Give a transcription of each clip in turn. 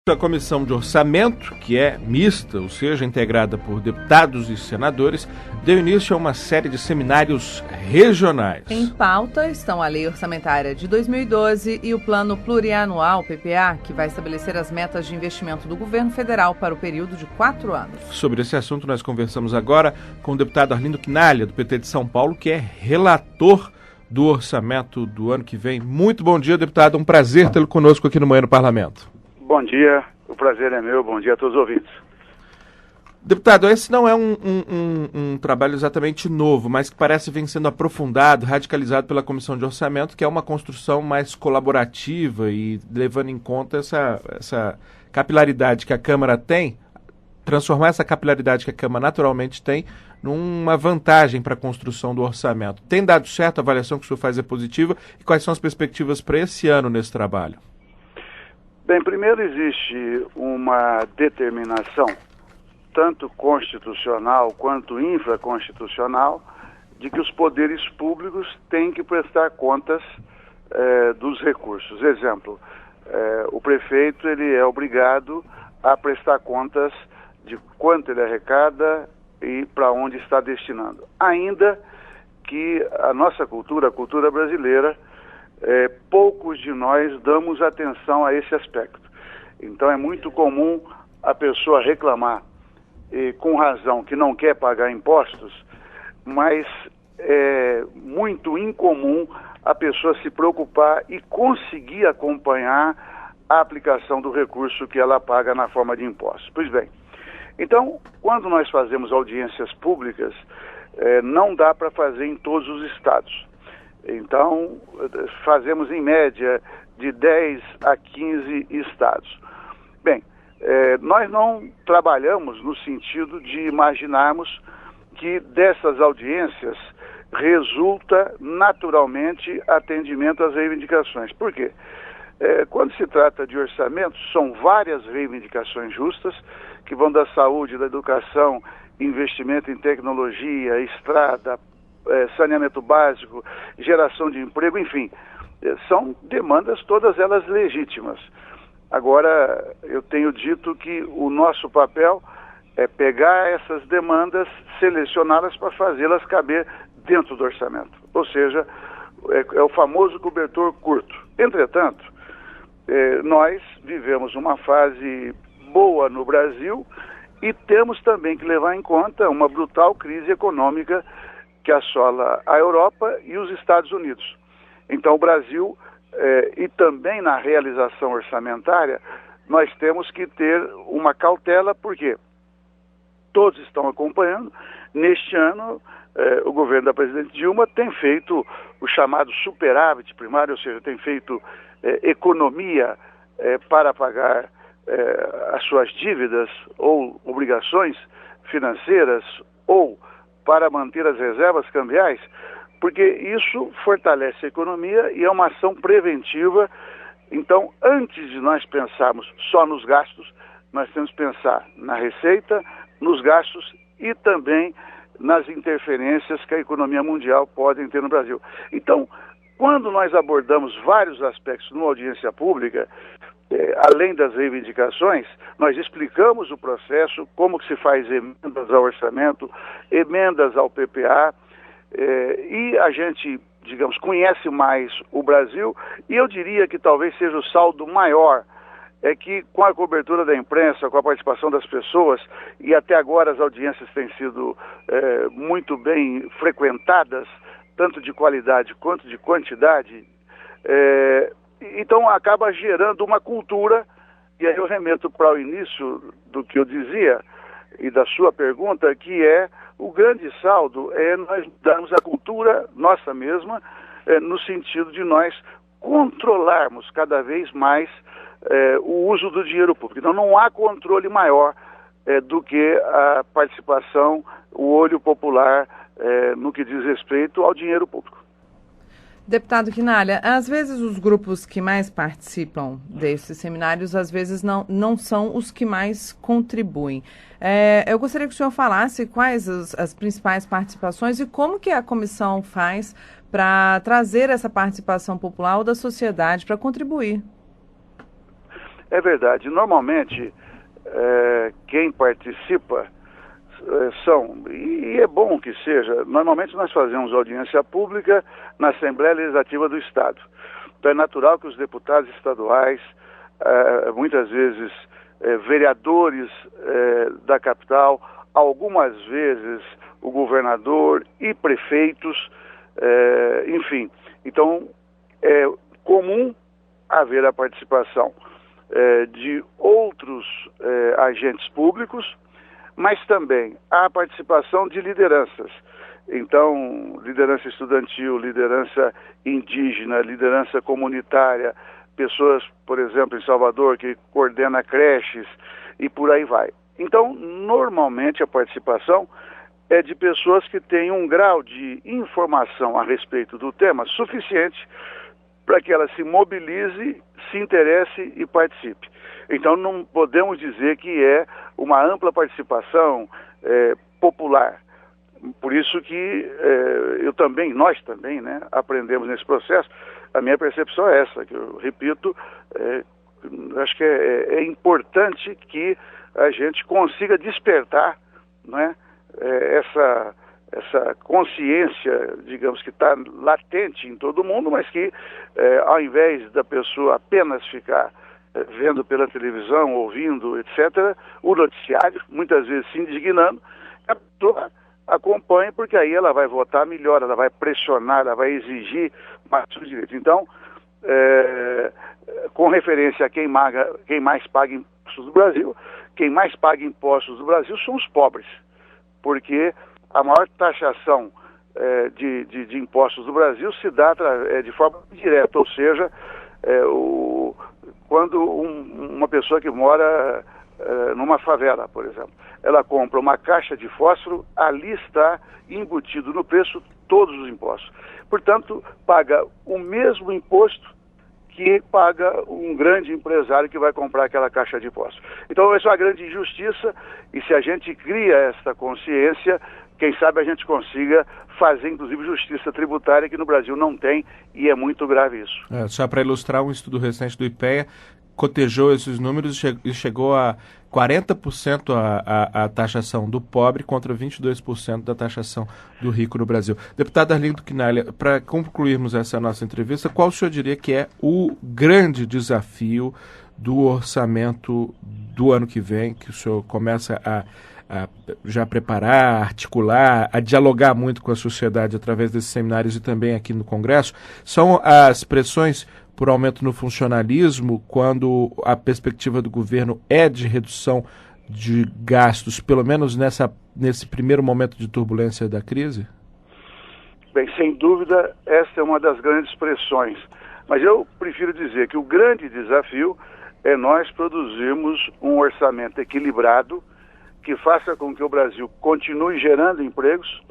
A Comissão de Orçamento, que é mista, ou seja, integrada por deputados e senadores, deu início a uma série de seminários regionais. Em pauta estão a Lei Orçamentária de 2012 e o Plano Plurianual, PPA, que vai estabelecer as metas de investimento do governo federal para o período de 4 anos. Sobre esse assunto, nós conversamos agora com o deputado Arlindo Quinalha, do PT de São Paulo, que é relator do orçamento do ano que vem. Muito bom dia, deputado. Um prazer tê-lo conosco aqui no Manhã no Parlamento. Bom dia, o prazer é meu, bom dia a todos os ouvintes. Deputado, esse não é um trabalho exatamente novo, mas que parece vem sendo aprofundado, radicalizado pela Comissão de Orçamento, que é uma construção mais colaborativa e levando em conta essa capilaridade que a Câmara tem, transformar essa capilaridade que a Câmara naturalmente tem numa vantagem para a construção do orçamento. Tem dado certo? A avaliação que o senhor faz é positiva? E quais são as perspectivas para esse ano nesse trabalho? Bem, primeiro existe uma determinação, tanto constitucional quanto infraconstitucional, de que os poderes públicos têm que prestar contas dos recursos. Exemplo, o prefeito ele é obrigado a prestar contas de quanto ele arrecada e para onde está destinando. Ainda que a nossa cultura, a cultura brasileira, poucos de nós damos atenção a esse aspecto. Então é muito comum a pessoa reclamar, com razão, que não quer pagar impostos, mas é muito incomum a pessoa se preocupar e conseguir acompanhar a aplicação do recurso que ela paga na forma de impostos. Pois bem, então, quando nós fazemos audiências públicas, não dá para fazer em todos os estados. Então, fazemos em média de 10 a 15 estados. Bem, nós não trabalhamos no sentido de imaginarmos que dessas audiências resulta naturalmente atendimento às reivindicações. Por quê? Quando se trata de orçamento, são várias reivindicações justas que vão da saúde, da educação, investimento em tecnologia, estrada, saneamento básico, geração de emprego, enfim, são demandas todas elas legítimas. Agora, eu tenho dito que o nosso papel é pegar essas demandas, selecioná-las para fazê-las caber dentro do orçamento. Ou seja, é o famoso cobertor curto. Entretanto, nós vivemos uma fase boa no Brasil e temos também que levar em conta uma brutal crise econômica que assola a Europa e os Estados Unidos. Então, o Brasil, e também na realização orçamentária, nós temos que ter uma cautela, porque todos estão acompanhando. Neste ano, o governo da presidente Dilma tem feito o chamado superávit primário, ou seja, tem feito economia para pagar as suas dívidas ou obrigações financeiras ou para manter as reservas cambiais, porque isso fortalece a economia e é uma ação preventiva. Então, antes de nós pensarmos só nos gastos, nós temos que pensar na receita, nos gastos e também nas interferências que a economia mundial pode ter no Brasil. Então, quando nós abordamos vários aspectos numa audiência pública, além das reivindicações, nós explicamos o processo, como que se faz emendas ao orçamento, emendas ao PPA, e a gente, digamos, conhece mais o Brasil, e eu diria que talvez seja o saldo maior, é que com a cobertura da imprensa, com a participação das pessoas, e até agora as audiências têm sido muito bem frequentadas, tanto de qualidade quanto de quantidade, então acaba gerando uma cultura, e aí eu remeto para o início do que eu dizia e da sua pergunta, que o grande saldo é nós darmos a cultura nossa mesma, no sentido de nós controlarmos cada vez mais o uso do dinheiro público. Então não há controle maior do que a participação, o olho popular no que diz respeito ao dinheiro público. Deputado Quinalha, às vezes os grupos que mais participam desses seminários, às vezes não são os que mais contribuem. Eu gostaria que o senhor falasse quais as principais participações e como que a comissão faz para trazer essa participação popular ou da sociedade para contribuir. É verdade. Normalmente, quem participa e é bom que seja, normalmente nós fazemos audiência pública na Assembleia Legislativa do Estado. Então é natural que os deputados estaduais, muitas vezes vereadores da capital, algumas vezes o governador e prefeitos, enfim. Então é comum haver a participação de outros agentes públicos, mas também a participação de lideranças. Então, liderança estudantil, liderança indígena, liderança comunitária, pessoas, por exemplo, em Salvador, que coordena creches e por aí vai. Então, normalmente a participação é de pessoas que têm um grau de informação a respeito do tema suficiente para que ela se mobilize, se interesse e participe. Então não podemos dizer que é uma ampla participação popular. Por isso que nós também, né, aprendemos nesse processo. A minha percepção é essa, que eu repito, acho que é importante que a gente consiga despertar, né, essa consciência, digamos, que está latente em todo mundo, mas que ao invés da pessoa apenas ficar vendo pela televisão, ouvindo, etc., o noticiário, muitas vezes se indignando, a pessoa acompanha, porque aí ela vai votar melhor, ela vai pressionar, ela vai exigir mais seus direitos. Então, com referência a quem mais paga impostos do Brasil, quem mais paga impostos do Brasil são os pobres, porque a maior taxação de impostos do Brasil se dá de forma direta, ou seja, quando uma pessoa que mora numa favela, por exemplo, ela compra uma caixa de fósforo, ali está embutido no preço todos os impostos. Portanto, paga o mesmo imposto que paga um grande empresário que vai comprar aquela caixa de fósforo. Então, essa é uma grande injustiça, e se a gente cria essa consciência, quem sabe a gente consiga fazer, inclusive, justiça tributária, que no Brasil não tem, e é muito grave isso. Só para ilustrar, um estudo recente do IPEA cotejou esses números e chegou a 40% a taxação do pobre contra 22% da taxação do rico no Brasil. Deputado Arlindo Quinalha, para concluirmos essa nossa entrevista, qual o senhor diria que é o grande desafio do orçamento do ano que vem, que o senhor começa a já preparar, a articular, a dialogar muito com a sociedade através desses seminários e também aqui no Congresso? São as pressões por aumento no funcionalismo, quando a perspectiva do governo é de redução de gastos, pelo menos nesse primeiro momento de turbulência da crise? Bem, sem dúvida, essa é uma das grandes pressões. Mas eu prefiro dizer que o grande desafio é nós produzirmos um orçamento equilibrado que faça com que o Brasil continue gerando empregos,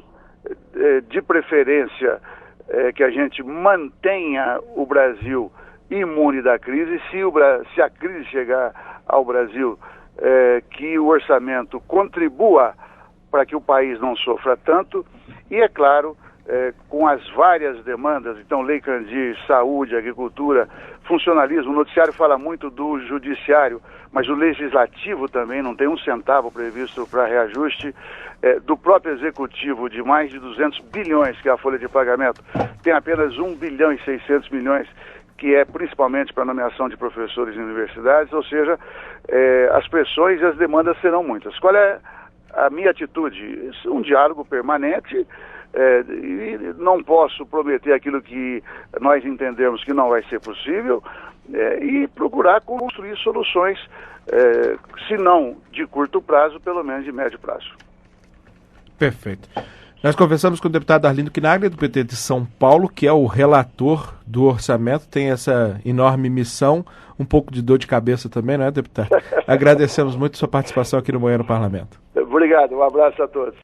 de preferência que a gente mantenha o Brasil imune da crise. Se a crise chegar ao Brasil, que o orçamento contribua para que o país não sofra tanto. E, é claro, com as várias demandas, então Lei Candir, saúde, agricultura, funcionalismo, o noticiário fala muito do judiciário, mas o legislativo também não tem um centavo previsto para reajuste, do próprio executivo de mais de 200 bilhões, que é a folha de pagamento, tem apenas 1 bilhão e 600 milhões, que é principalmente para nomeação de professores em universidades, ou seja, as pressões e as demandas serão muitas. Qual é a minha atitude? Um diálogo permanente, e não posso prometer aquilo que nós entendemos que não vai ser possível, e procurar construir soluções, se não de curto prazo, pelo menos de médio prazo. Perfeito. Nós conversamos com o deputado Arlindo Quinalha, do PT de São Paulo, que é o relator do orçamento, tem essa enorme missão, um pouco de dor de cabeça também, não é, deputado? Agradecemos muito a sua participação aqui no Manhã no Parlamento. Obrigado, um abraço a todos.